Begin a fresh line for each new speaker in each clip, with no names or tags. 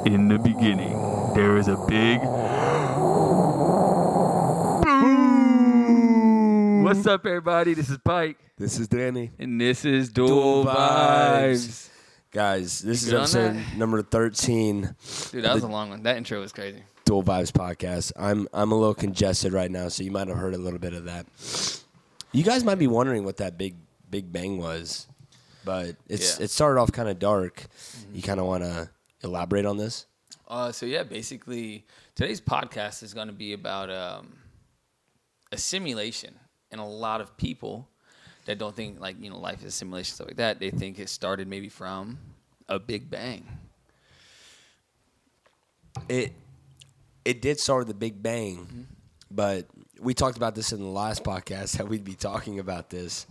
In the beginning, there is a big boom. What's up, everybody? This is Pike.
This is Danny.
And this is Dual Vibes.
Guys, this
You
is
good on
episode
that?
number 13.
Dude, that was a long one. That intro was crazy.
Dual Vibes podcast. I'm a little congested right now, so you might have heard a little bit of that. You guys might be wondering what that big bang was, but it started off kind of dark. Mm-hmm. You kind of want to elaborate on this?
Basically, today's podcast is going to be about a simulation, and a lot of people that don't think life is a simulation, stuff like that. They think it started maybe from a big bang.
It did start with the Big Bang, mm-hmm. but we talked about this in the last podcast, how we'd be talking about this.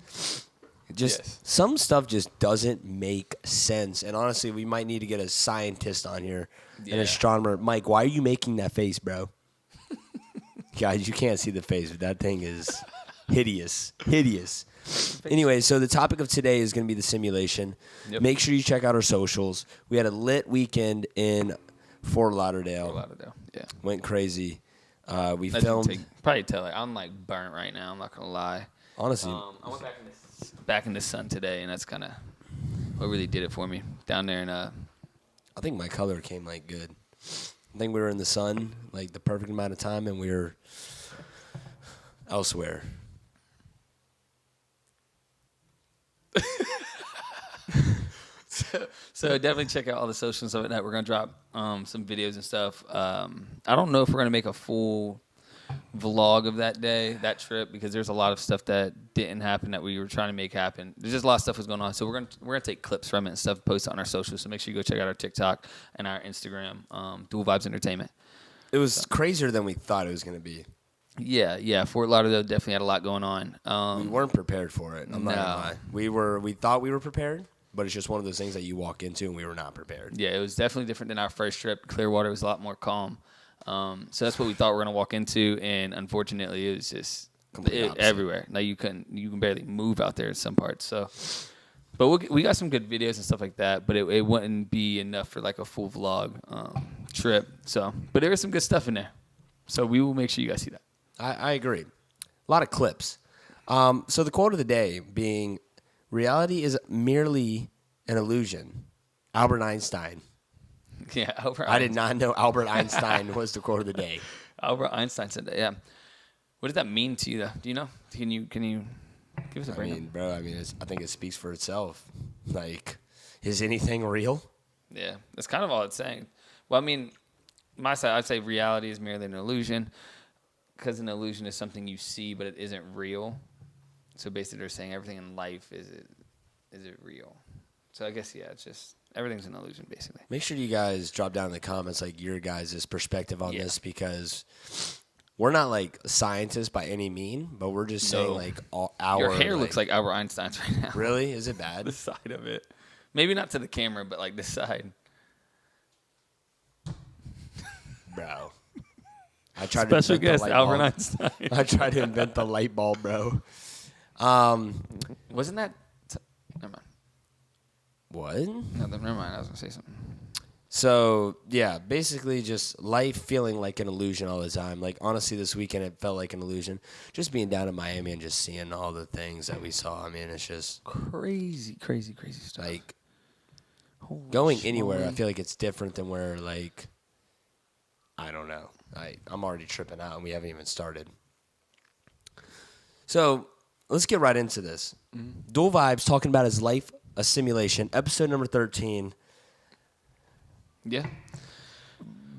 Some stuff just doesn't make sense. And honestly, we might need to get a scientist on here, an astronomer. Mike, why are you making that face, bro? Guys, you can't see the face, but that thing is hideous. Anyway, so the topic of today is going to be the simulation. Yep. Make sure you check out our socials. We had a lit weekend in Fort Lauderdale. Yeah. Went crazy. We filmed.
Probably tell I'm burnt right now. I'm not gonna lie.
Honestly,
I went back in the sun today, and that's kind of what really did it for me down there. And
I think my color came good. I think we were in the sun the perfect amount of time, and we were elsewhere.
So definitely check out all the socials and stuff like that. We're going to drop some videos and stuff. I don't know if we're going to make a full vlog of that day, that trip, because there's a lot of stuff that didn't happen that we were trying to make happen. There's just a lot of stuff was going on. So we're gonna take clips from it and stuff, post it on our socials. So make sure you go check out our TikTok and our Instagram, Dual Vibes Entertainment.
It was crazier than we thought it was going to be.
Yeah. Fort Lauderdale definitely had a lot going on.
We weren't prepared for it. I'm not gonna lie. We thought we were prepared, but it's just one of those things that you walk into and we were not prepared.
Yeah, it was definitely different than our first trip. Clearwater was a lot more calm. So that's what we thought we were going to walk into, and unfortunately it was just everywhere. You can barely move out there in some parts. So, but we got some good videos and stuff like that, but it wouldn't be enough for a full vlog trip. So, but there is some good stuff in there. So we will make sure you guys see that.
I agree. A lot of clips. So the quote of the day being, reality is merely an illusion. Albert Einstein.
Yeah, Albert Einstein.
I did not know Albert Einstein was the quote of the day.
Albert Einstein said that, yeah. What does that mean to you, though? Do you know? Can you give us a breakdown?
I think it speaks for itself. Is anything real?
Yeah, that's kind of all it's saying. Well, my side, I'd say reality is merely an illusion, because an illusion is something you see, but it isn't real. So basically, they're saying everything in life is it real? So I guess it's just everything's an illusion, basically.
Make sure you guys drop down in the comments your guys' perspective on this, because we're not scientists by any mean, but we're just saying our.
Your hair looks like Albert Einstein's right now.
Really? Is it bad?
The side of it, maybe not to the camera, but the side.
Bro. I tried
Special
to
guest Albert Einstein.
I tried to invent the light bulb, bro.
Wasn't that? Never mind.
What?
No, never mind. I was gonna say something.
So yeah, basically just life feeling like an illusion all the time. Honestly, this weekend it felt like an illusion. Just being down in Miami and just seeing all the things that we saw. It's just
crazy stuff.
Going anywhere, I feel like it's different than where I don't know. I'm already tripping out, and we haven't even started. So let's get right into this. Mm-hmm. Dual Vibes talking about his life, a simulation, episode number 13.
Yeah.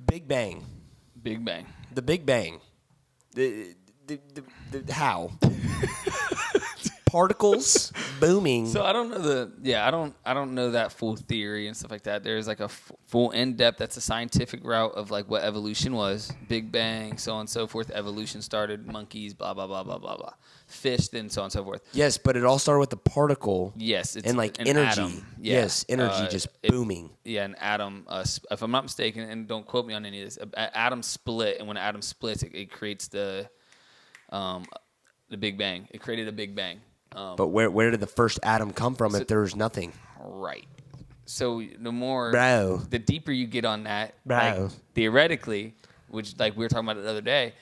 Big Bang.
Big Bang.
The Big Bang. The how? Particles booming.
So I don't know I don't know that full theory and stuff like that. There's a full in-depth, that's a scientific route of what evolution was. Big Bang, so on and so forth. Evolution started, monkeys, blah, blah, blah, blah, blah, blah. Fish, then so on and so forth.
Yes, but it all started with the particle.
Yes. It's
and
an
energy.
Atom. Yeah.
Yes, energy just booming.
An atom, if I'm not mistaken, and don't quote me on any of this, an atom split, and when an atom splits, it creates the Big Bang. It created a Big Bang.
But where did the first atom come from if there was nothing?
Right. So the more,
Bro.
the deeper you get on that,
Bro.
like, theoretically, which like we were talking about the other day,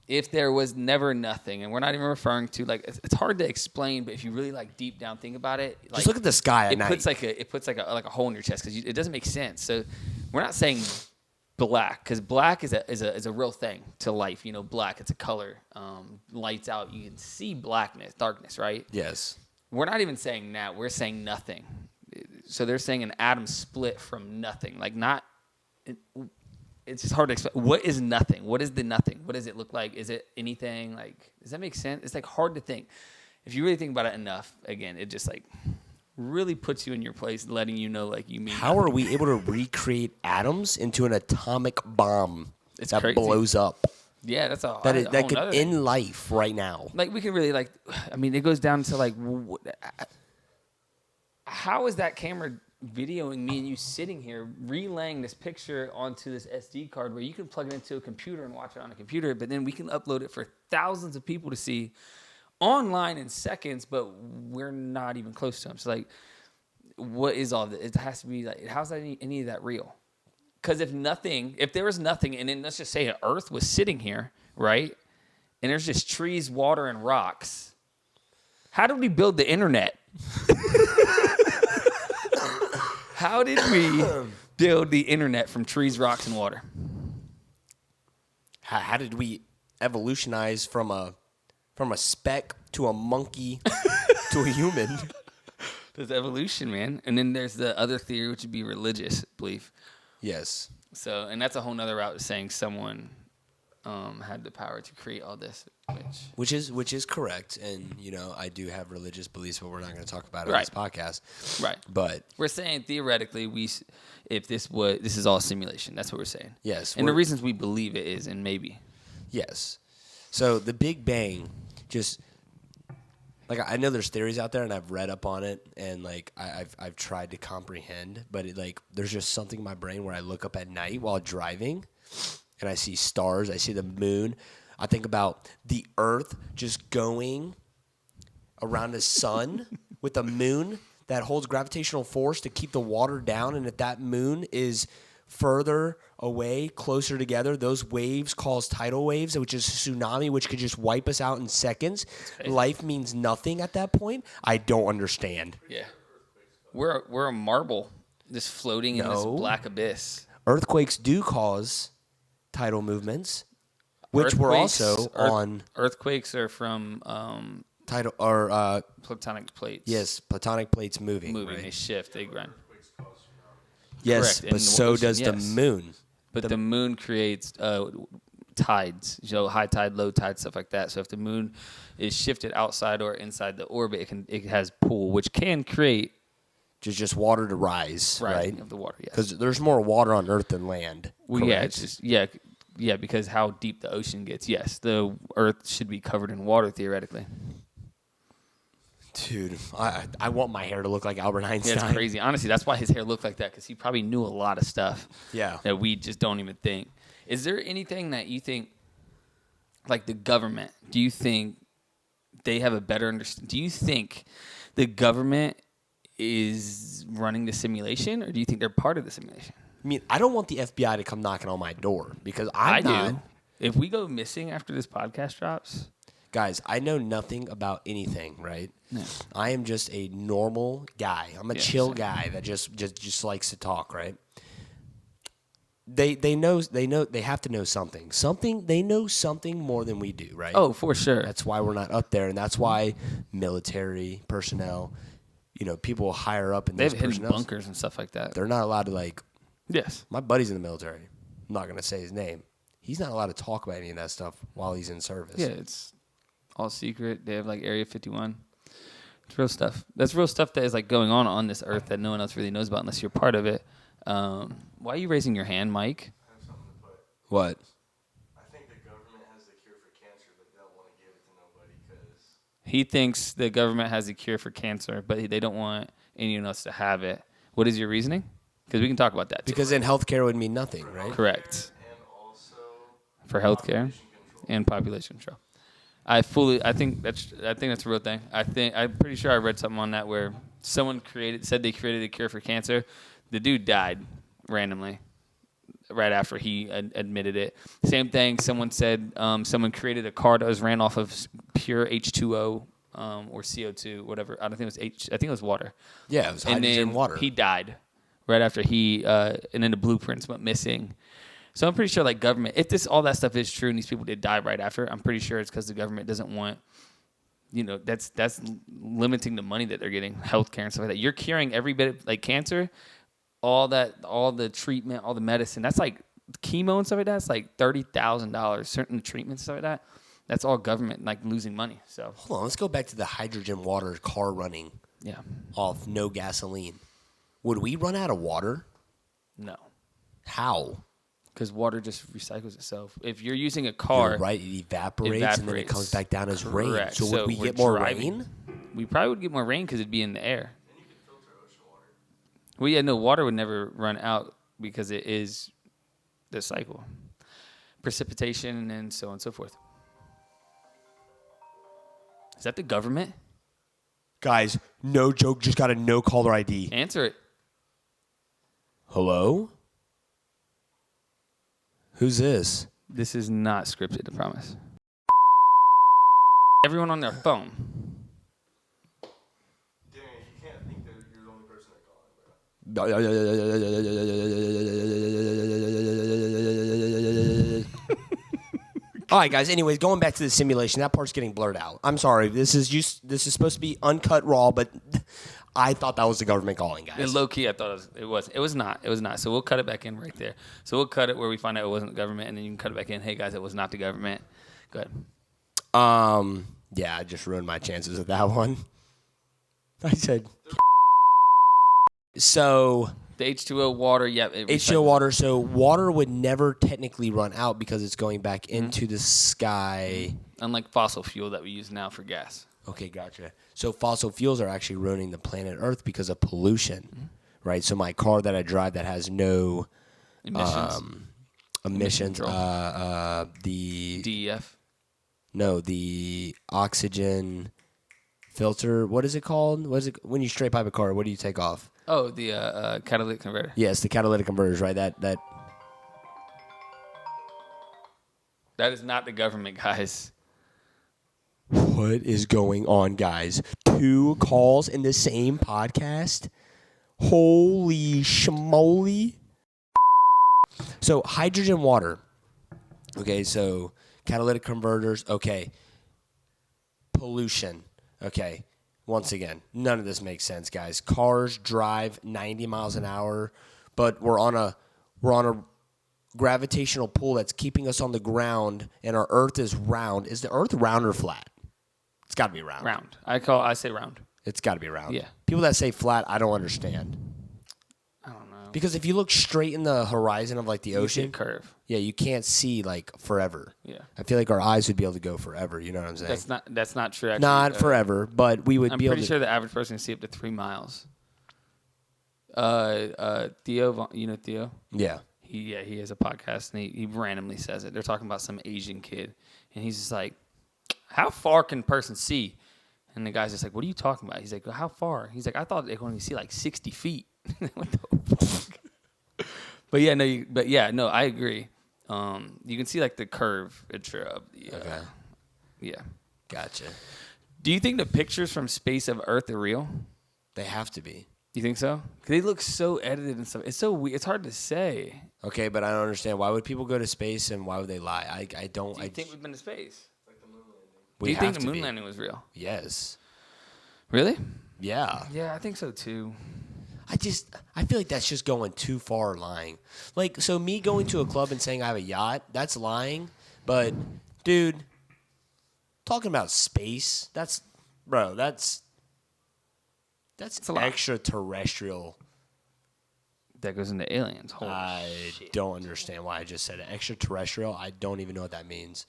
if there was never nothing, and we're not even referring to like it's hard to explain, but if you really like deep down think about it, like,
just look at the sky at night.
It puts like a hole in your chest because it doesn't make sense. So we're not saying black because black is a real thing to life. You know, black, it's a color. Lights out, you can see darkness, right?
Yes.
We're not even saying that. We're saying nothing. So they're saying an atom split from nothing. Like it's just hard to explain. What is nothing? What is the nothing? What does it look like? Is it anything? Like, does that make sense? It's like hard to think. If you really think about it enough, again, it just like really puts you in your place, letting you know like you mean.
How
nothing.
are we able to recreate atoms into an atomic bomb that
crazy.
blows up?
Yeah, that's a
That could
end
end life right now.
Like we can really like. I mean, it goes down to like, how is that camera videoing me and you sitting here relaying this picture onto this SD card where you can plug it into a computer and watch it on a computer, but then we can upload it for thousands of people to see online in seconds, but we're not even close to them. So like, what is all this? It has to be like, how's that any of that real? Because if there was nothing, and then let's just say Earth was sitting here, right? And there's just trees, water, and rocks. How did we build the internet? How did we build the internet from trees, rocks, and water?
How did we evolutionize from a speck to a monkey to a human?
There's evolution, man. And then there's the other theory, which would be religious belief.
Yes.
So, and that's a whole nother route to saying someone had the power to create all this.
Which is correct. And, you know, I do have religious beliefs, but we're not going to talk about it on this podcast.
Right.
But
we're saying theoretically, if this is all simulation. That's what we're saying.
Yes.
And the reasons we believe it is, and maybe.
Yes. So the Big Bang, just like I know there's theories out there, and I've read up on it, and like I've tried to comprehend, but there's just something in my brain where I look up at night while driving, and I see stars, I see the moon. I think about the Earth just going around the sun with a moon that holds gravitational force to keep the water down, and if that moon is further away, closer together, those waves cause tidal waves, which is tsunami, which could just wipe us out in seconds. Life means nothing at that point. I don't understand.
Yeah. We're a marble just floating in this black abyss.
Earthquakes do cause tidal movements, which were also on...
Earthquakes are from...
tidal or
platonic plates.
Yes, platonic plates moving.
Right? They shift, they grind.
Yes,
correct.
but so does the moon.
But the moon creates tides, high tide, low tide, stuff like that. So if the moon is shifted outside or inside the orbit, it has pull, which can create
just water to rise, right?
Of the water, yes.
Because there's more water on Earth than land.
Well, yeah, it's just because how deep the ocean gets. Yes, the Earth should be covered in water theoretically.
Dude, I want my hair to look like Albert Einstein.
Yeah, it's crazy. Honestly, that's why his hair looked like that, because he probably knew a lot of stuff that we just don't even think. Is there anything that you think, like the government, do you think they have a better understanding? Do you think the government is running the simulation, or do you think they're part of the simulation?
I mean, I don't want the FBI to come knocking on my door, because I
do. If we go missing after this podcast drops...
Guys, I know nothing about anything, right?
No.
I am just a normal guy. I'm a chill guy that just likes to talk, right? They have to know something. They know something more than we do, right?
Oh, for sure.
That's why we're not up there, and that's why military personnel, people higher up in
they
those
have hidden bunkers and stuff like that.
They're not allowed to
Yes.
My buddy's in the military. I'm not going to say his name. He's not allowed to talk about any of that stuff while he's in service.
Yeah, it's all secret. They have Area 51. It's real stuff. That's real stuff that is going on this earth that no one else really knows about unless you're part of it. Why are you raising your hand, Mike?
I have something to put.
What?
I think the government has the cure for cancer, but they don't want to give it to nobody because...
He thinks the government has a cure for cancer, but they don't want anyone else to have it. What is your reasoning? Because we can talk about that too.
Because then healthcare would mean nothing, right?
Correct.
And also...
For healthcare and population control. I think that's a real thing. I'm pretty sure I read something on that where Someone said they created a cure for cancer. The dude died randomly right after he admitted it. Same thing. Someone said someone created a car that was ran off of pure H2O or CO2, whatever. I don't think it was I think it was water.
Yeah, it was hydrogen
and then
water.
He died right after and then the blueprints went missing. So I'm pretty sure, like, government, if all that stuff is true and these people did die right after, I'm pretty sure it's because the government doesn't want, that's limiting the money that they're getting, healthcare and stuff like that. You're curing every bit of, like, cancer, all the treatment, all the medicine. That's like chemo and stuff like that. It's like $30,000. Certain treatments, stuff like that. That's all government, like, losing money. So
hold on, let's go back to the hydrogen water car running.
Yeah.
Off no gasoline. Would we run out of water?
No.
How?
Because water just recycles itself. If you're using a car,
you're right, it evaporates and then it comes back down as rain.
Correct.
So would we
we're
get more
driving.
rain?
We probably would get more rain because it'd be in the air.
And you can filter ocean water.
Well, yeah, no, water would never run out because it is the cycle. Precipitation and so on and so forth. Is that the government?
Guys, no joke, just got a no caller ID.
Answer it.
Hello? Who's this?
This is not scripted, I promise. Everyone on their phone.
Dang, you can't think that you're the only person that called, bro.
All right, guys. Anyways, going back to the simulation, that part's getting blurred out. I'm sorry. This is supposed to be uncut raw, but I thought that was the government calling, guys.
And low key, I thought it was. It was not. It was not. So we'll cut it back in right there. So we'll cut it where we find out it wasn't the government, and then you can cut it back in. Hey guys, it was not the government. Go ahead.
Yeah, I just ruined my chances of that one. I said. So
The H2O water, yeah.
H2O water. So water would never technically run out because it's going back into the sky.
Unlike fossil fuel that we use now for gas.
Okay, gotcha. So fossil fuels are actually ruining the planet Earth because of pollution, right? So my car that I drive that has no emissions, the
DEF.
No, the oxygen filter. What is it called? What is it when you straight pipe a car? What do you take off?
Oh, the catalytic converter.
Yes, the catalytic converters, right? That.
That is not the government, guys.
What is going on, guys? 2 calls in the same podcast? Holy schmoly. So, hydrogen water. Okay, so catalytic converters. Okay. Pollution. Okay. Once again, none of this makes sense, guys. Cars drive 90 miles an hour, but we're on a gravitational pull that's keeping us on the ground, and our Earth is round. Is the Earth round or flat? It's got to be round.
Round. I say round.
It's got to be round.
Yeah.
People that say flat, I don't understand.
I don't know.
Because if you look straight in the horizon of like the ocean,
You see a curve.
yeah, you can't see like forever.
Yeah.
I feel like our eyes would be able to go forever. You know what I'm saying?
That's not true. Actually.
Not forever, but we would
I'm
be able
pretty
to.
sure the average person can see up to 3 miles. Theo, you know Theo?
Yeah.
He has a podcast and he randomly says it. They're talking about some Asian kid, and he's just like, "How far can a person see?" And the guy's just like, "What are you talking about?" He's like, well, "How far?" He's like, "I thought they could only see like 60 feet." What the fuck? But yeah, I agree. You can see like the curvature of the.
Okay.
Yeah.
Gotcha.
Do you think the pictures from space of Earth are real?
They have to be.
You think so? Because they look so edited and stuff. It's so weird. It's hard to say.
Okay, but I don't understand. Why would people go to space and why would they lie? I don't.
Do you think we've been to space?
Like the moon landing.
Do you think the moon landing was real?
Yes.
Really?
Yeah.
Yeah, I think so too.
I feel like that's just going too far lying. Like, so me going to a club and saying I have a yacht, that's lying. But, dude, talking about space, that's
a lot.
extraterrestrial.
That goes into aliens. Holy
I
shit.
don't understand why I just said it. Extraterrestrial, I don't even know what that means.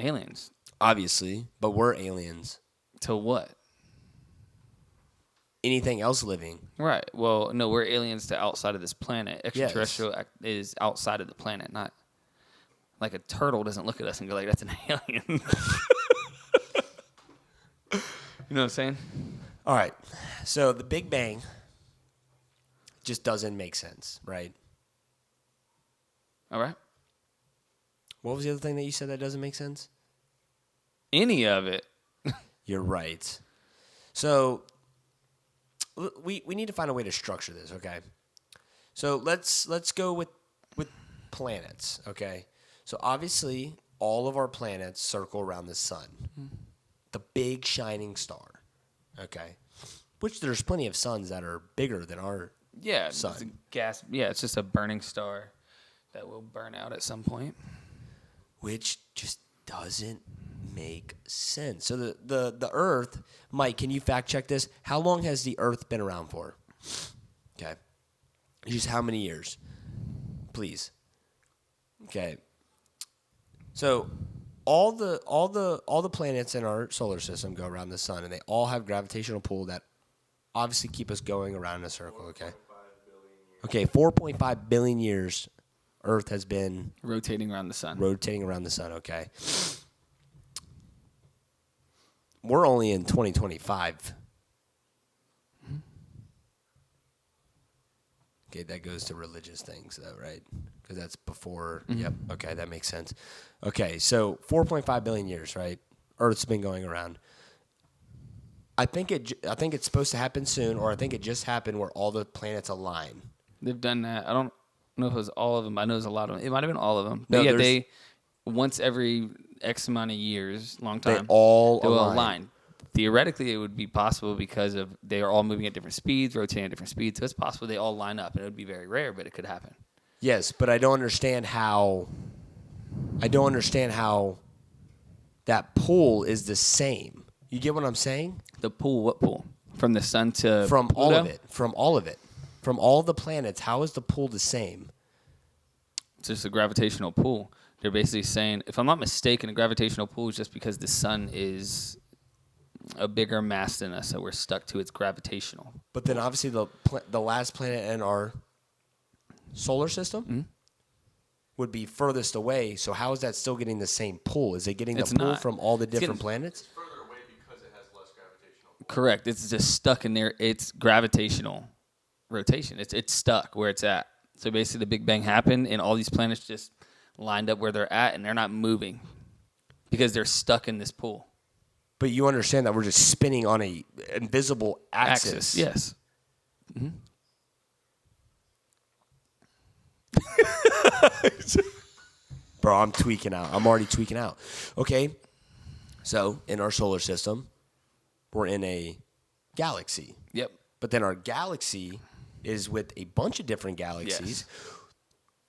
Aliens.
Obviously, but we're aliens.
To what?
Anything else living.
Right. Well, no, we're aliens to outside of this planet. Extraterrestrial is outside of the planet, not like a turtle doesn't look at us and go like, "That's an alien." You know what I'm saying?
All right. So the Big Bang just doesn't make sense, right?
All right.
What was the other thing that you said that doesn't make sense?
Any of it.
You're right. So we need to find a way to structure this, okay? So let's go with planets, okay? So obviously all of our planets circle around the sun. The big shining star. Okay. Which there's plenty of suns that are bigger than our sun.
It's a gas. Yeah, it's just a burning star that will burn out at some point.
Which just doesn't make sense. So the Earth, Mike, can you fact check this? How long has the Earth been around for? Okay. Just how many years? Please. Okay. So all the planets in our solar system go around the sun, and they all have gravitational pull that obviously keep us going around in a circle, okay? 4.5 billion years Earth has been
rotating around the sun.
Okay. We're only in 2025. Okay, that goes to religious things, though, right? Because that's before. Mm-hmm. Yep. Okay, that makes sense. Okay, so 4.5 billion years, right? Earth's been going around. I think it's supposed to happen soon, or I think it just happened where all the planets align.
They've done that. I don't know if it was all of them. I know there's a lot of them. It might have been all of them.
No,
but yeah, they once every X amount of years, long time,
they all
will
align.
Theoretically, it would be possible because of they are all moving at different speeds, rotating at different speeds. So it's possible they all line up, and it would be very rare, but it could happen.
Yes, but I don't understand how that pull is the same. You get what I'm saying?
The pull, what pull? From the sun to
From
Pluto?
all of it. From all the planets, how is the pull the same?
It's just a gravitational pull. They're basically saying, if I'm not mistaken, a gravitational pull is just because the sun is a bigger mass than us, so we're stuck to its gravitational.
But then obviously the last planet in our solar system would be furthest away. So how is that still getting the same pull? Is it getting the pull from all the different planets?
It's further away because it has less gravitational pull.
Correct. It's just stuck in there. It's gravitational rotation. It's stuck where it's at. So basically the Big Bang happened and all these planets just lined up where they're at and they're not moving because they're stuck in this pull.
But you understand that we're just spinning on a invisible axis.
Yes. Mm-hmm.
Bro, I'm tweaking out. I'm already tweaking out. Okay. So in our solar system, we're in a galaxy.
Yep.
But then our galaxy is with a bunch of different galaxies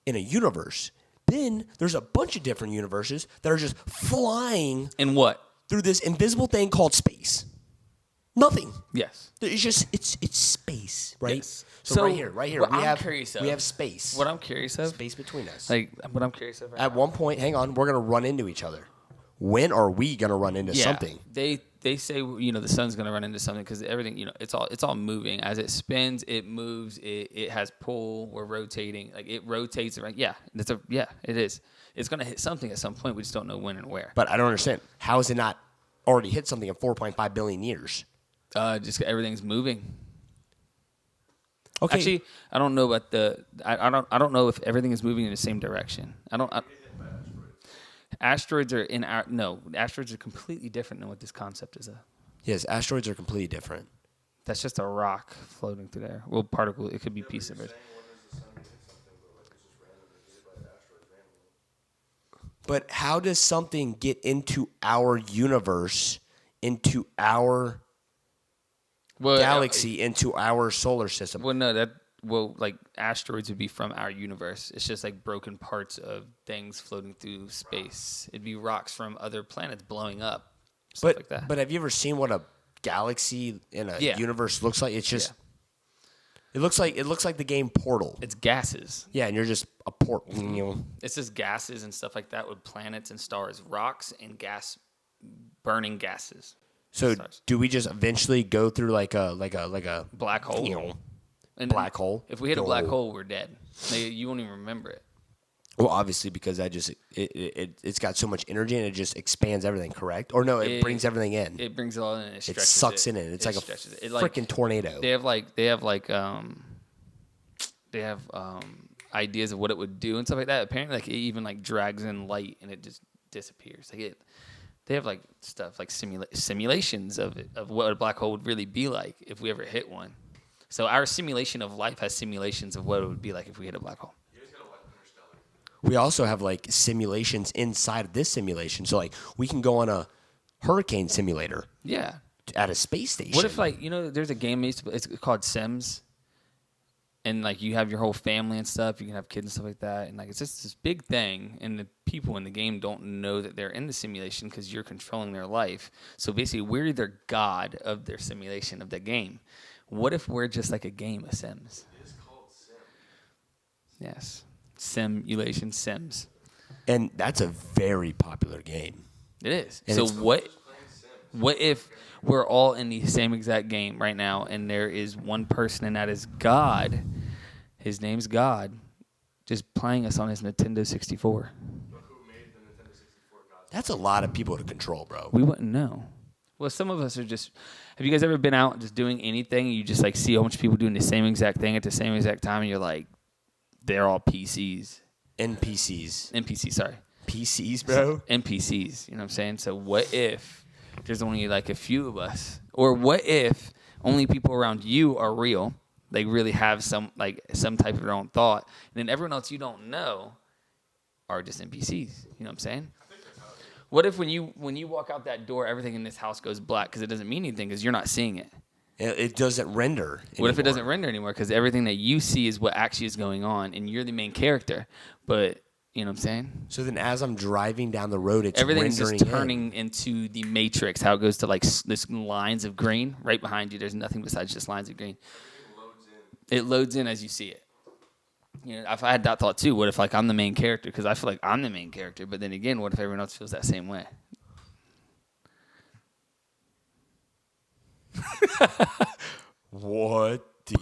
in a universe. Then there's a bunch of different universes that are just flying.
In what?
Through this invisible thing called space. Nothing.
Yes.
It's just it's space, right?
Yes.
So right here, we have space.
What I'm curious of,
space between us.
like what I'm curious of.
At one point, hang on, we're gonna run into each other. When are we gonna run into something?
They say the sun's gonna run into something because everything it's all moving as it spins, it moves, it has pull. We're rotating, like it rotates around. Yeah, it is. It's gonna hit something at some point. We just don't know when and where.
But I don't understand. How has it not already hit something in 4.5 billion years?
Just everything's moving.
Okay.
Actually, I don't know about I don't know if everything is moving in the same direction. Asteroids are asteroids are completely different than what this concept is.
Yes, asteroids are completely different.
That's just a rock floating through there. Well, particle. It could be a piece of it.
But how does something get into our universe, into our galaxy, into our solar system?
Well, no, like asteroids would be from our universe. It's just like broken parts of things floating through space. It'd be rocks from other planets blowing up, stuff like that.
But have you ever seen what a galaxy in a universe looks like? It's just it looks like the game Portal.
It's gases.
Yeah, and you're just a port.
It's just gases and stuff like that with planets and stars, rocks and gas, burning gases.
So do we just eventually go through like a
black hole?
Black hole.
If we hit a black hole, we're dead. You won't even remember it.
Well, obviously, because that just it's got so much energy and it just expands everything. Correct? Or no, it brings everything in.
It brings it all in. And it
It
stretches
sucks in it. It's like a freaking tornado.
They have ideas of what it would do and stuff like that. Apparently, like it even like drags in light and it just disappears. Like it. They have like stuff like simulations of it, of what a black hole would really be like if we ever hit one. So our simulation of life has simulations of what it would be like if we hit a black hole.
We also have like simulations inside of this simulation. So like we can go on a hurricane simulator.
Yeah.
At a space station.
What if like there's a game it's called Sims, and like you have your whole family and stuff. You can have kids and stuff like that, and like it's just this big thing. And the people in the game don't know that they're in the simulation because you're controlling their life. So basically, we're the god of their simulation of the game. What if we're just like a game of Sims?
It is called Sim.
Yes, simulation Sims.
And that's a very popular game.
It is.
And
so what if we're all in the same exact game right now, and there is one person, and that is God. His name's God, just playing us on his Nintendo 64.
But who made the Nintendo 64 God?
That's a lot of people to control, bro.
We wouldn't know. Well, some of us are just. Have you guys ever been out just doing anything, and you just like see a bunch of people doing the same exact thing at the same exact time, and you're like, they're all PCs.
NPCs,
sorry.
PCs, bro.
NPCs. You know what I'm saying? So what if there's only like a few of us, or what if only people around you are real? They really have some type of their own thought, and then everyone else you don't know are just NPCs. You know what I'm saying? What if when you walk out that door, everything in this house goes black because it doesn't mean anything because you're not seeing it?
It doesn't render anymore.
What if it doesn't render anymore because everything that you see is what actually is going on, and you're the main character? But you know what I'm saying?
So then, as I'm driving down the road, it's
everything's
rendering
just turning into the Matrix. How it goes to like this lines of green right behind you. There's nothing besides just lines of green. It loads in as you see it. You know, if I had that thought too, what if like I'm the main character? Because I feel like I'm the main character. But then again, what if everyone else feels that same way?
What the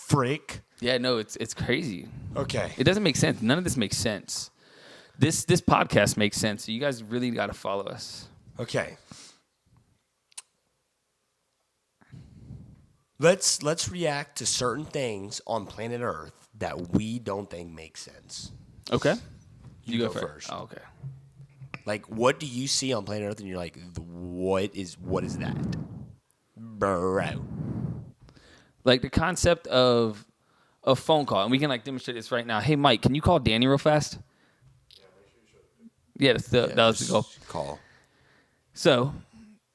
frick?
Yeah, no, it's crazy.
Okay.
It doesn't make sense. None of this makes sense. This podcast makes sense. So you guys really got to follow us.
Okay. Let's react to certain things on planet Earth that we don't think make sense.
Okay.
You go first.
Oh, okay.
Like, what do you see on planet Earth and you're like, what is that? Bro.
Like the concept of a phone call, and we can like demonstrate this right now. Hey, Mike, can you call Danny real fast? Yeah, that was the goal.
Call.
So,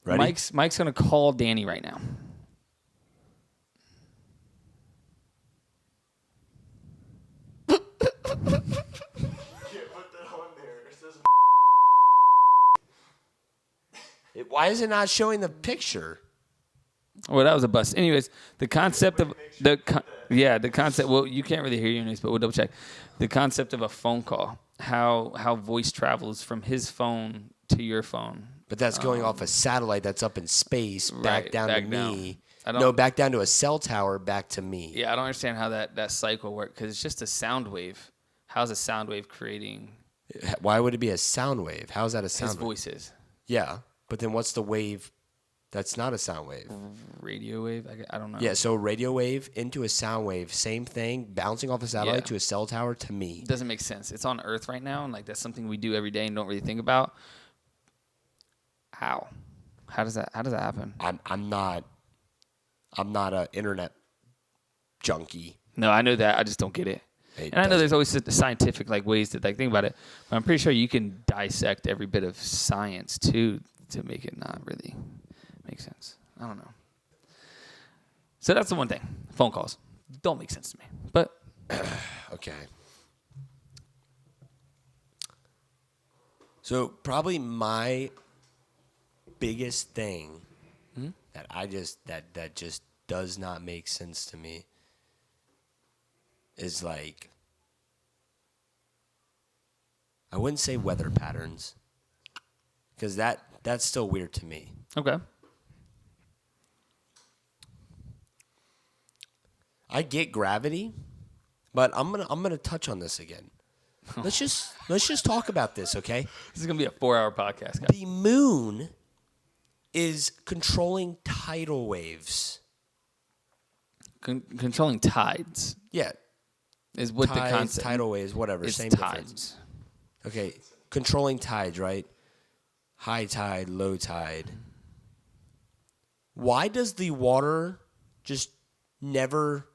Ready?
Mike's gonna call Danny right now.
You can't put that on there. It says
Why is it not showing the picture?
Well, that was a bust. Anyways, the concept of the concept. Well, you can't really hear you anyways, but we'll double check. The concept of a phone call, how voice travels from his phone to your phone.
But that's going off a satellite that's up in space, back down to me.
down.
Back down to a cell tower, back to me.
Yeah, I don't understand how that cycle works because it's just a sound wave. How's a sound wave creating
Why would it be a sound wave? How is that a sound
his
wave?
voices?
Yeah, but then what's the wave that's not a sound wave?
Radio wave? I don't know.
Yeah, so radio wave into a sound wave, same thing, bouncing off a satellite
Yeah.
to a cell tower to me.
It doesn't make sense. It's on Earth right now, and like that's something we do every day and don't really think about. How? How does that happen?
I'm not an internet junkie.
No, I know that. I just don't get it.
It
And I know
doesn't-
there's always the scientific like ways to like think about it, but I'm pretty sure you can dissect every bit of science too to make it not really make sense. I don't know. So that's the one thing. Phone calls don't make sense to me. But
Okay. So probably my biggest thing that that just does not make sense to me is like, I wouldn't say weather patterns, because that's still weird to me.
okay.
I get gravity, but I'm gonna touch on this again. let's just talk about this, okay?
This is gonna be a 4-hour podcast, guys.
The moon is controlling tidal waves.
Controlling tides
Yeah,
is what
tides,
the concept.
tidal waves, whatever.
It's
Same
tides.
difference. Okay, controlling tides, right? High tide, low tide. Why does the water just never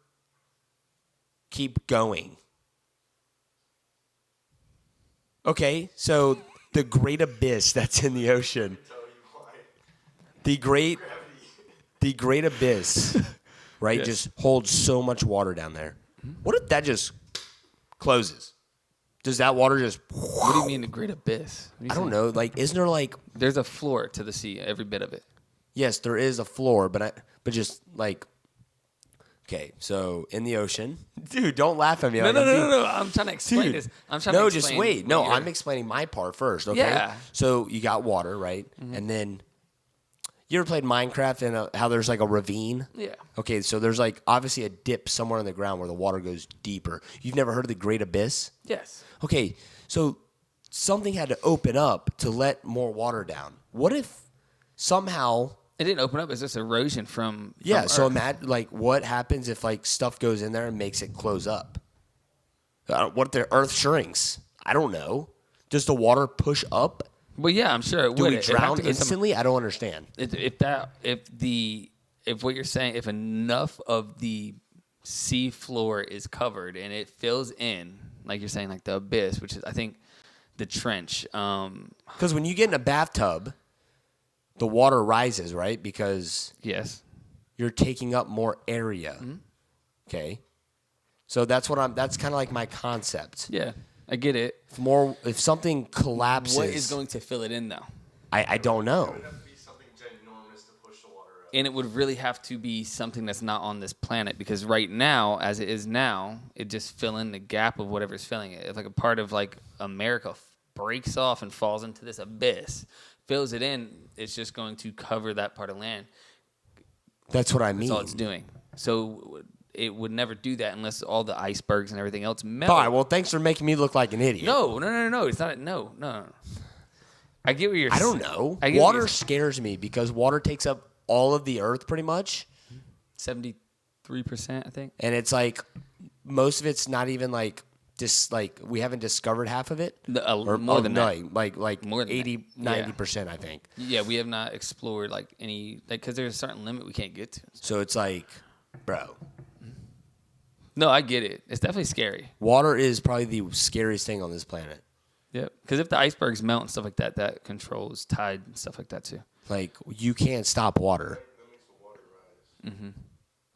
keep going? Okay, so the great abyss that's in the ocean. The great abyss, right,
Yes.
just holds so much water down there. What if that just closes? Does that water just...
What do you mean the great abyss?
I don't know. Like, isn't there like...
There's a floor to the sea, every bit of it.
Yes, there is a floor, but just like... Okay, so in the ocean... Dude, don't laugh at me.
No. I'm trying to explain
Dude,
this. I'm trying to explain.
just wait.
what
No,
you're-
I'm explaining my part first, okay?
Yeah.
So you got water, right? And then... You ever played Minecraft and how there's like a ravine?
Yeah.
Okay, so there's like obviously a dip somewhere in the ground where the water goes deeper. You've never heard of the Great Abyss?
Yes.
Okay, so something had to open up to let more water down. What if somehow...
It didn't open up. It's just erosion from
Yeah, so
Earth.
imagine like what happens if like stuff goes in there and makes it close up? What if the Earth shrinks? I don't know. Does the water push up?
Well, yeah, I'm sure it
Do
would.
we
It'd have
drown
to go some-
instantly? I don't understand.
If what you're saying, if enough of the sea floor is covered and it fills in, like you're saying, like the abyss, which is I think the trench.
Because when you get in a bathtub, the water rises, right? Because
Yes.
you're taking up more area. Okay, so that's kind of like my concept.
Yeah, I get it.
If something collapses,
What is going to fill it in though?
I don't know.
It would have to be something ginormous to push the water up.
And it would really have to be something that's not on this planet because right now, as it is now, it just fill in the gap of whatever's filling it. If like a part of like America breaks off and falls into this abyss, fills it in, it's just going to cover that part of land.
That's what I mean.
That's all it's doing. So it would never do that unless all the icebergs and everything else melt.
All right, well, thanks for making me look like an idiot.
No. It's not. No. I get what you're
I
saying.
don't know.
I get what
Water
you're-
scares me because water takes up all of the earth pretty much.
73%, I think.
And it's like most of it's not even like just like we haven't discovered half of it.
More than
no,
that.
like
More than
80,
that.
90%, I think.
Yeah, we have not explored like any because there's a certain limit we can't get to.
So it's like, bro,
No, I get it. It's definitely scary.
water is probably the scariest thing on this planet.
Yep. Because if the icebergs melt and stuff like that, that controls tide and stuff like that too.
Like you can't stop water.
That makes the water rise.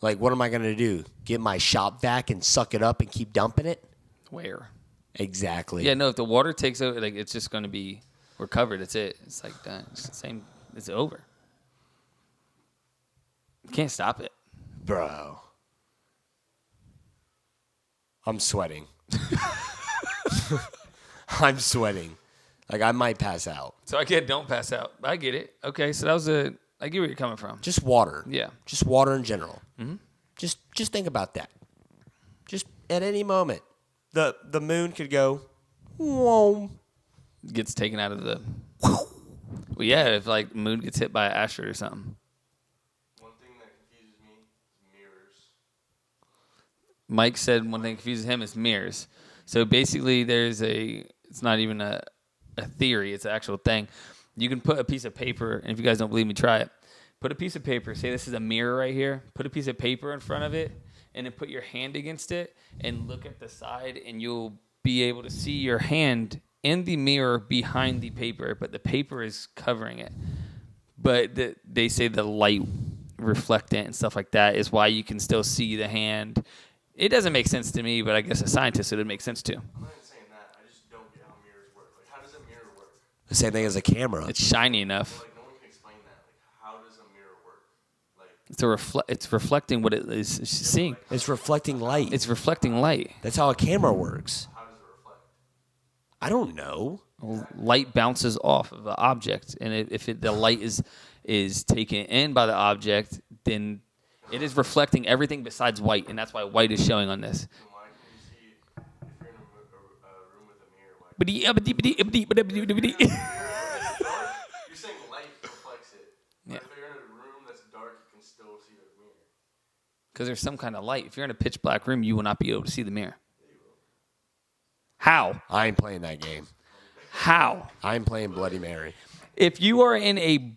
Like what am I going to do? Get my shop vac and suck it up and keep dumping it?
Where?
Exactly.
Yeah, no. If the water takes over, like it's just going to be we're covered. That's it. It's like done. It's the same. It's over. You can't stop it.
Bro. I'm sweating. I'm sweating. Like I might pass out.
So I get don't pass out. I get it. Okay, so I get where you're coming from.
Just water.
Yeah.
Just water in general. Mm-hmm. Just think about that. Just at any moment, the moon could go, whoa.
Gets taken out of the. Well, yeah, if like moon gets hit by an asteroid or something.
One thing that confuses me is mirrors.
Mike said one thing that confuses him is mirrors. So basically, it's not even a theory, it's an actual thing. You can put a piece of paper, and if you guys don't believe me, try it. Put a piece of paper, say this is a mirror right here, put a piece of paper in front of it, and then put your hand against it, and look at the side, and you'll be able to see your hand in the mirror behind the paper, but the paper is covering it. But they say the light reflectant and stuff like that is why you can still see the hand. It doesn't make sense to me, but I guess a scientist it would make sense to.
I'm not even saying that. I just don't get how mirrors work. Like, how does a mirror work?
The same thing as a camera.
It's shiny enough.
Like, no one can explain that. Like, how does a mirror work? Like,
It's reflecting what it is seeing.
It's reflecting light.
It's reflecting light.
That's how a camera works.
how does it reflect?
I don't know.
Light bounces off of an object, and if the light is taken in by the object, then it is reflecting everything besides white, and that's why white is showing on this.
Then why can you see, if you're in a room with a saying light reflects it.
Yeah.
But if you're in a room that's dark, you can still see the mirror.
Because there's some kind of light. If you're in a pitch black room, you will not be able to see the mirror. How?
I ain't playing that game.
How?
I'm playing Bloody Mary.
If you are in a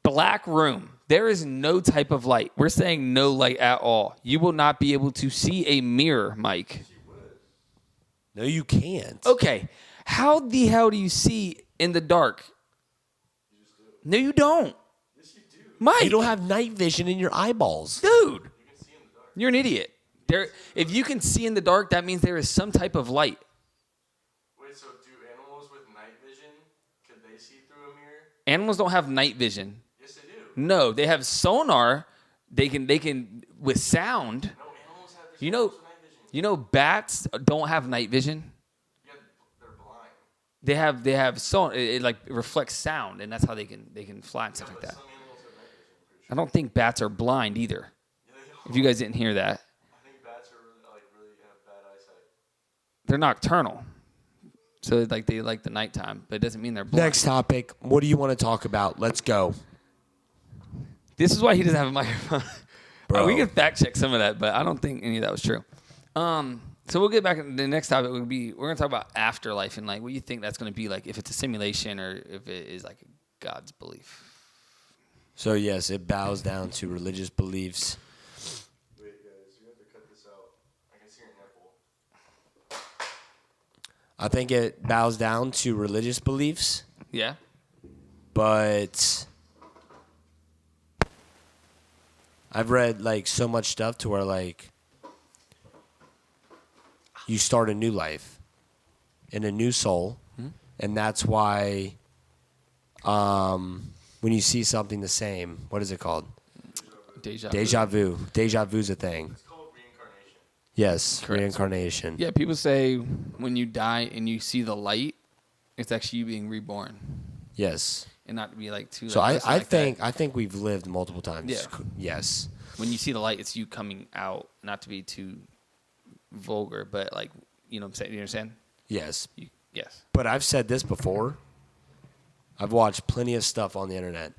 black room, there is no type of light. We're saying no light at all. You will not be able to see a mirror, Mike.
No, you can't.
Okay. How the hell do you see in the dark?
You just do.
No, you don't.
Yes, you do.
Mike.
You don't have night vision in your eyeballs.
Dude.
You can see in the dark.
You're an idiot. If you can see in the dark, that means there is some type of light.
Wait, so do animals with night vision, could they see through a mirror?
Animals don't have night vision.
Yes, they do.
No, they have sonar. They can with sound.
No, animals have this
You know,
with night vision.
you know, bats don't have night vision.
Yeah, they're blind.
They have sonar. It like reflects sound, and that's how they can fly and stuff like
But
that.
some animals have night vision, I'm pretty
I
sure.
don't think bats are blind either.
Yeah, they are.
If you guys didn't hear that,
I think bats are really have bad eyesight.
they're nocturnal. So like they like the nighttime, but it doesn't mean they're blind.
Next topic. What do you want to talk about? Let's go.
This is why he doesn't have a microphone.
Bro.
We can fact check some of that, but I don't think any of that was true. So we'll get back. The next topic we're gonna talk about afterlife and like what you think that's gonna be like, if it's a simulation or if it is like God's belief.
So, yes, it bows down to religious beliefs.
Wait, guys, you have to cut this out. I can see your nipple.
I think it bows down to religious beliefs,
Yeah.
but I've read like so much stuff to where like you start a new life in a new soul, and that's why when you see something the same, what is it called?
Deja vu.
Deja vu's a thing.
It's called reincarnation.
Yes,
Correct.
reincarnation.
Yeah, people say when you die and you see the light, it's actually you being reborn,
Yes.
and not to be like too.
So
like,
I
like that.
think we've lived multiple times.
Yeah.
Yes.
When you see the light, it's you coming out. Not to be too vulgar, but like you know what I'm saying. You understand?
Yes.
Yes.
But I've said this before. I've watched plenty of stuff on the internet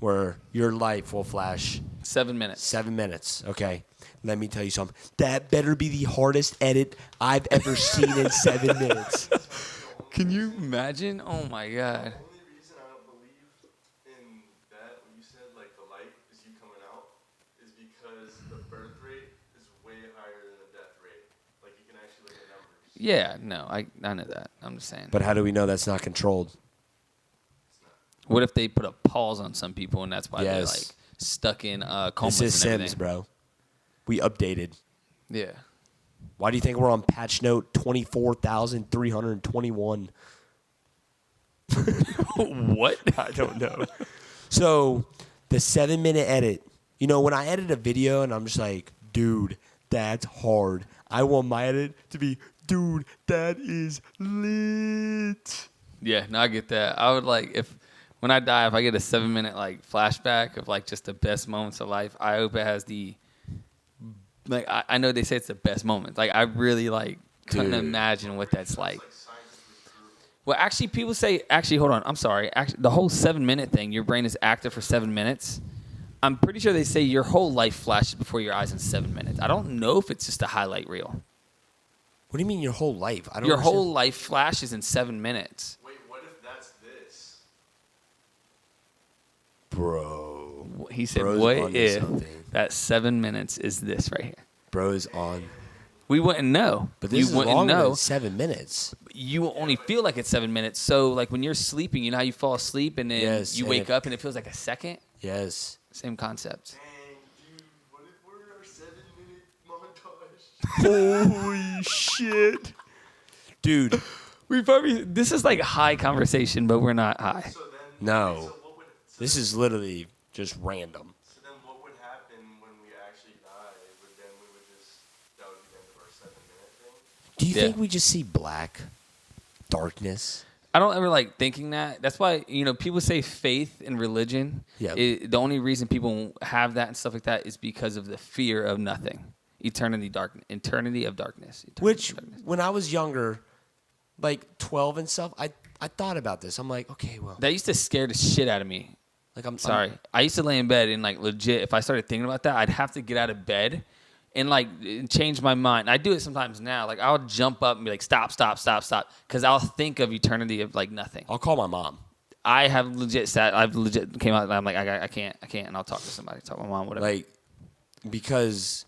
where your life will flash
7 minutes.
7 minutes. Okay. Let me tell you something. That better be the hardest edit I've ever seen in 7 minutes.
Can you imagine? Oh my god.
The only reason I don't believe in that, what you said, like the light is you coming out, is because the birth rate is way higher than the death rate. Like you can actually look at numbers.
Yeah. No, I know that. I'm just saying.
But how do we know that's not controlled?
What if they put a pause on some people and that's why they're
Yes.
like stuck in comas
This is
and
Sims,
everything?
bro. We updated.
Yeah.
Why do you think we're on patch note 24,321?
What?
I don't know. So the 7 minute edit, you know, when I edit a video and I'm just like, dude, that's hard. I want my edit to be, dude, that is lit.
Yeah. No, I get that. I would like when I die, if I get a 7 minute like flashback of like just the best moments of life, I hope it has the like I know they say it's the best moments. Like I really like couldn't
Dude.
imagine what that's like.
Like scientifically proven.
Well, actually, people say. Actually, hold on. I'm sorry. Actually, the whole 7 minute thing, your brain is active for 7 minutes. I'm pretty sure they say your whole life flashes before your eyes in 7 minutes. I don't know if it's just a highlight reel.
What do you mean your whole life? I don't
Your
understand.
whole life flashes in 7 minutes.
Wait, what if that's this?
Bro.
He said,
Bro's
"What
onto
if
something.
that 7 minutes is this right here?"
Bro's on.
We wouldn't know.
But this
you
is
wouldn't
longer
know.
than 7 minutes.
You will only feel like it's 7 minutes. So, like when you're sleeping, you know how you fall asleep and then
Yes,
you
and
wake
if-
up and it feels like a second.
Yes.
Same concept.
Dang, dude, what if we're our 7 minute montage?
Holy shit. Dude.
We probably this is like high conversation, but we're not high.
So then,
No.
So what would, so
This is literally just random.
So then what would happen when we actually die? That would be the end of our 7 minute thing?
Do you
Yeah.
think we just see black darkness?
I don't ever like thinking that. That's why people say faith and religion.
Yeah.
The only reason people have that and stuff like that is because of the fear of nothing, eternity of darkness.
Which, when I was younger, like 12 and stuff, I thought about this. I'm like, okay, well,
That used to scare the shit out of me.
like I'm
Sorry. I used to lay in bed and like legit, if I started thinking about that, I'd have to get out of bed and like change my mind. I do it sometimes now. Like I'll jump up and be like, stop. Because I'll think of eternity of like nothing.
I'll call my mom.
I've legit came out and I'm like, I can't. And I'll talk to somebody, talk to my mom, whatever.
Like, because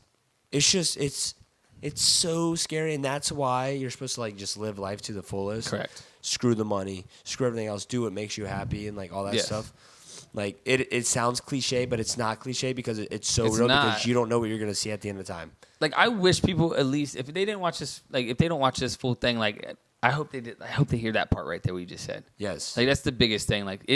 it's just, it's so scary. And that's why you're supposed to like just live life to the fullest.
Correct.
Screw the money, screw everything else, do what makes you happy and like all that stuff. Like it sounds cliche, but it's not cliche because it's so real because you don't know what you're going to see at the end of the time.
Like I wish people at least, if they didn't watch this, like if they don't watch this full thing, like I hope they did. I hope they hear that part right there we just said.
Yes.
Like that's the biggest thing. Like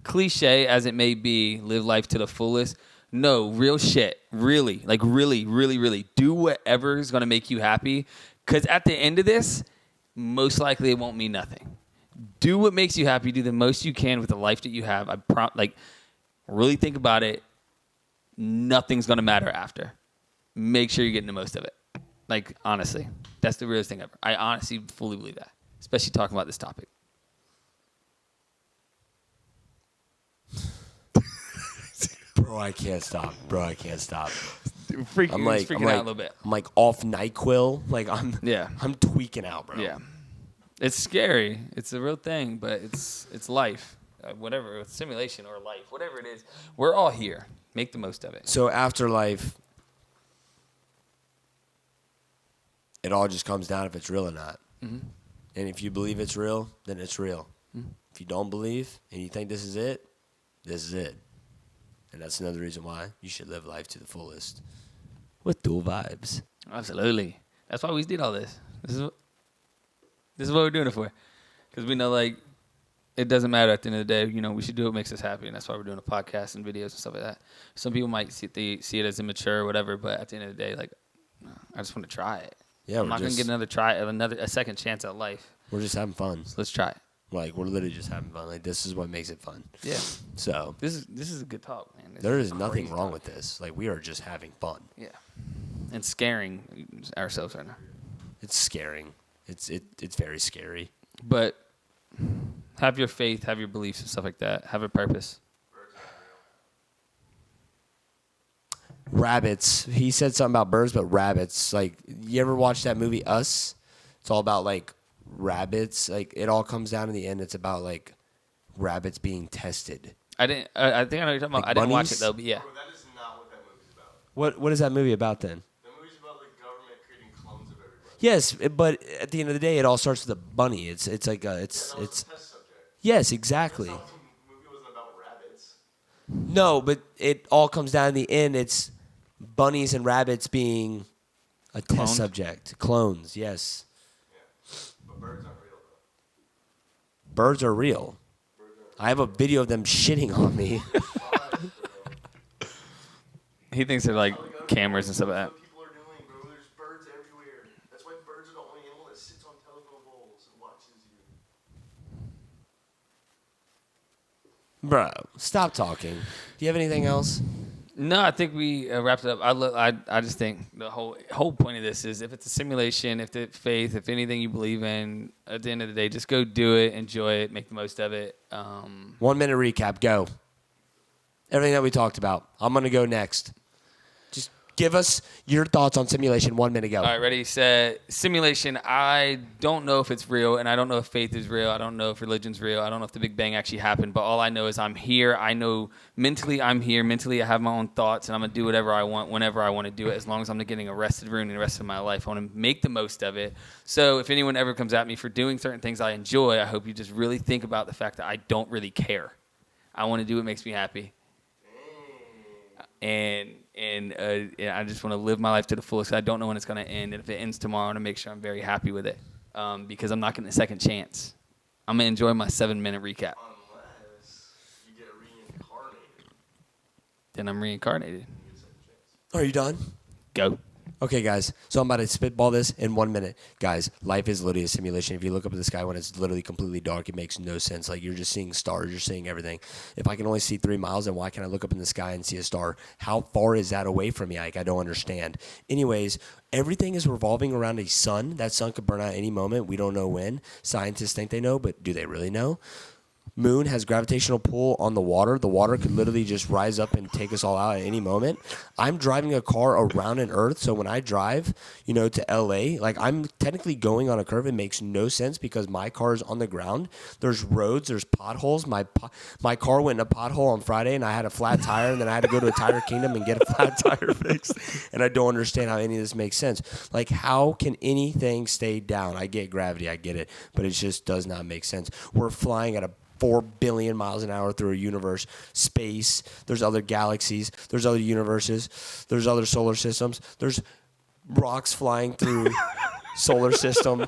cliche as it may be, live life to the fullest. No, real shit. Really, like really, really, really do whatever is going to make you happy. Because at the end of this, most likely it won't mean nothing. Do what makes you happy. Do the most you can with the life that you have. Like really think about it. Nothing's going to matter after. Make sure you're getting the most of it. Like, honestly, that's the realest thing ever. I honestly fully believe that, especially talking about this topic.
Bro, I can't stop.
Freaking out a little bit.
I'm like off NyQuil. Like I'm tweaking out, bro.
Yeah. It's scary. It's a real thing, but it's life. Whatever, it's simulation or life, whatever it is. We're all here. Make the most of it.
So afterlife, it all just comes down if it's real or not. Mm-hmm. And if you believe it's real, then it's real. Mm-hmm. If you don't believe and you think this is it, this is it. And that's another reason why you should live life to the fullest with dual vibes.
Absolutely. That's why we did all this. This is what we're doing it for. Because we know, like, it doesn't matter at the end of the day. You know, we should do what makes us happy, and that's why we're doing a podcast and videos and stuff like that. Some people might see it as immature or whatever, but at the end of the day, like, I just want to try it.
Yeah,
I'm not going to get a second chance at life.
We're just having fun.
So let's try it.
Like, we're literally just having fun. Like, this is what makes it fun.
Yeah.
So
this is a good talk, man.
There is nothing wrong with this. Like, we are just having fun.
Yeah. And scaring ourselves right now.
It's scaring. It's very scary.
But have your faith, have your beliefs and stuff like that. Have a purpose.
Rabbits. He said something about birds, but rabbits. Like, you ever watch that movie Us? It's all about, like, rabbits. Like, it all comes down in the end. It's about, like, rabbits being tested.
I think I know what you're talking about.
Like
I didn't watch it,
bunnies?
though, but yeah.
Bro, that is not what that movie's about.
What is that movie about then?
The movie's about the government creating clones of everybody.
Yes, but at the end of the day, it all starts with a bunny. It's like
That was a test subject.
yes, exactly.
That's how the movie wasn't about rabbits.
No, but it all comes down in the end. It's bunnies and rabbits being a
Cloned?
test subject. Clones, yes.
Yeah. But birds aren't real, though.
Birds are real. I have a video of them shitting on me.
He thinks they're like cameras and stuff like that.
That's what people are doing, bro. There's birds everywhere. That's why birds are the only animal that sits on telephone poles and watches you.
Bro, stop talking. Do you have anything else?
No, I think we wrapped it up. I just think the whole point of this is if it's a simulation, if it's faith, if anything you believe in, at the end of the day, just go do it, enjoy it, make the most of it.
1 minute recap. Go. Everything that we talked about. I'm going to go next. Just give us your thoughts on simulation 1 minute. Go.
All right, ready, set. Simulation, I don't know if it's real, and I don't know if faith is real. I don't know if religion's real. I don't know if the Big Bang actually happened, but all I know is I'm here. I know mentally I'm here. Mentally I have my own thoughts, and I'm going to do whatever I want whenever I want to do it, as long as I'm not getting arrested, ruining the rest of my life. I want to make the most of it. So if anyone ever comes at me for doing certain things I enjoy, I hope you just really think about the fact that I don't really care. I want to do what makes me happy. And I just want to live my life to the fullest. I don't know when it's going to end. And if it ends tomorrow, I want to make sure I'm very happy with it because I'm not getting a second chance. I'm going to enjoy my 7-minute recap.
Unless you get reincarnated.
Then I'm reincarnated.
Are you done?
Go.
Okay, guys, so I'm about to spitball this in 1 minute. Guys, life is literally a simulation. If you look up at the sky when it's literally completely dark, it makes no sense. Like, you're just seeing stars. You're seeing everything. If I can only see 3 miles, then why can't I look up in the sky and see a star? How far is that away from me? Like, I don't understand. Anyways, everything is revolving around a sun. That sun could burn out any moment. We don't know when. Scientists think they know, but do they really know? Moon has gravitational pull on the water. The water could literally just rise up and take us all out at any moment. I'm driving a car around an Earth, so when I drive, to LA, like I'm technically going on a curve. It makes no sense because my car is on the ground. There's roads, there's potholes. My car went in a pothole on Friday, and I had a flat tire, and then I had to go to a Tire Kingdom and get a flat tire fixed. And I don't understand how any of this makes sense. Like, how can anything stay down? I get gravity, I get it, but it just does not make sense. We're flying at a 4 billion miles an hour through a universe, space. There's other galaxies. There's other universes. There's other solar systems. There's rocks flying through solar system.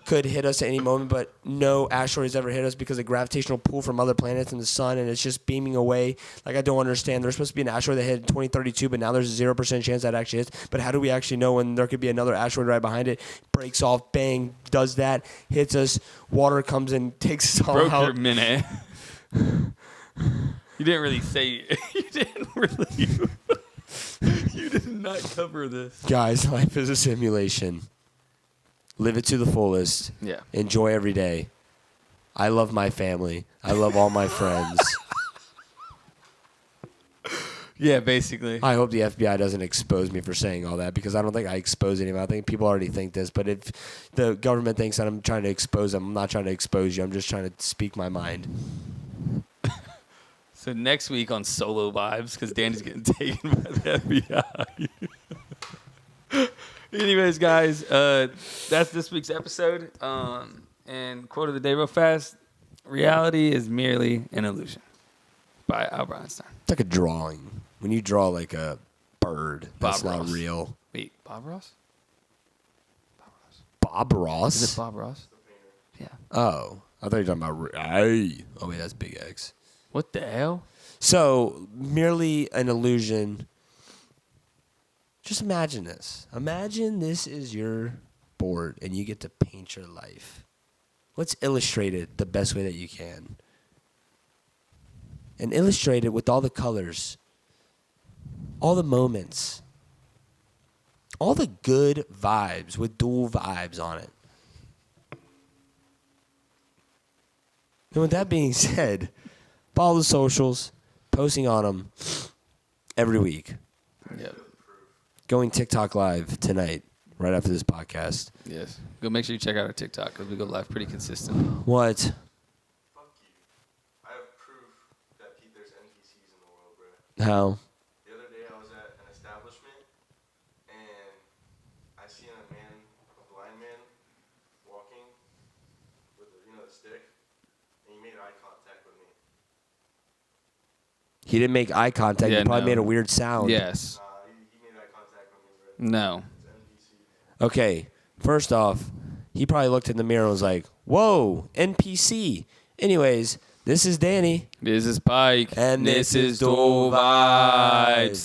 Could hit us at any moment, but no asteroids ever hit us because of gravitational pull from other planets and the sun, and it's just beaming away. Like, I don't understand. There's supposed to be an asteroid that hit in 2032, but now there's a 0% chance that actually hits. But how do we actually know when there could be another asteroid right behind it? Breaks off, bang, does that, hits us, water comes and takes us all
Broke
out.
your minute. You didn't really say. You didn't really. You did not cover this.
Guys, life is a simulation. Live it to the fullest.
Yeah.
Enjoy every day. I love my family. I love all my friends.
Yeah, basically.
I hope the FBI doesn't expose me for saying all that, because I don't think I expose anyone. I think people already think this. But if the government thinks that I'm trying to expose them, I'm not trying to expose you. I'm just trying to speak my mind.
So next week on Solo Vibes, because Danny's getting taken by the FBI. Anyways, guys, that's this week's episode. And quote of the day real fast. Reality is merely an illusion. By Albert Einstein.
It's like a drawing. When you draw like a bird, that's
Bob
not
Ross.
real.
Wait, Bob Ross?
Bob Ross?
Is it Bob Ross? Yeah.
Oh, I thought you were talking about... Oh, wait, that's Big X.
What the hell?
So, merely an illusion... Just imagine this. Imagine this is your board and you get to paint your life. Let's illustrate it the best way that you can. And illustrate it with all the colors, all the moments, all the good vibes with dual vibes on it. And with that being said, follow the socials, posting on them every week.
Yep.
Going TikTok live tonight, right after this podcast.
Yes. Go make sure you check out our TikTok, because we go live pretty consistent.
What?
Fuck you. I have proof that there's NPCs in the world, bro.
How?
The other day I was at an establishment and I seen a blind man, walking with the stick, and he made eye contact with me.
He didn't make eye contact.
Yeah,
He probably
no.
made a weird sound.
Yes.
He made eye contact with me, bro.
No.
It's NPC.
Okay, first off, he probably looked in the mirror and was like, whoa, NPC. Anyways, this is Danny.
This is Pike.
And this is
Dual
Dual Vibes.
Vibes.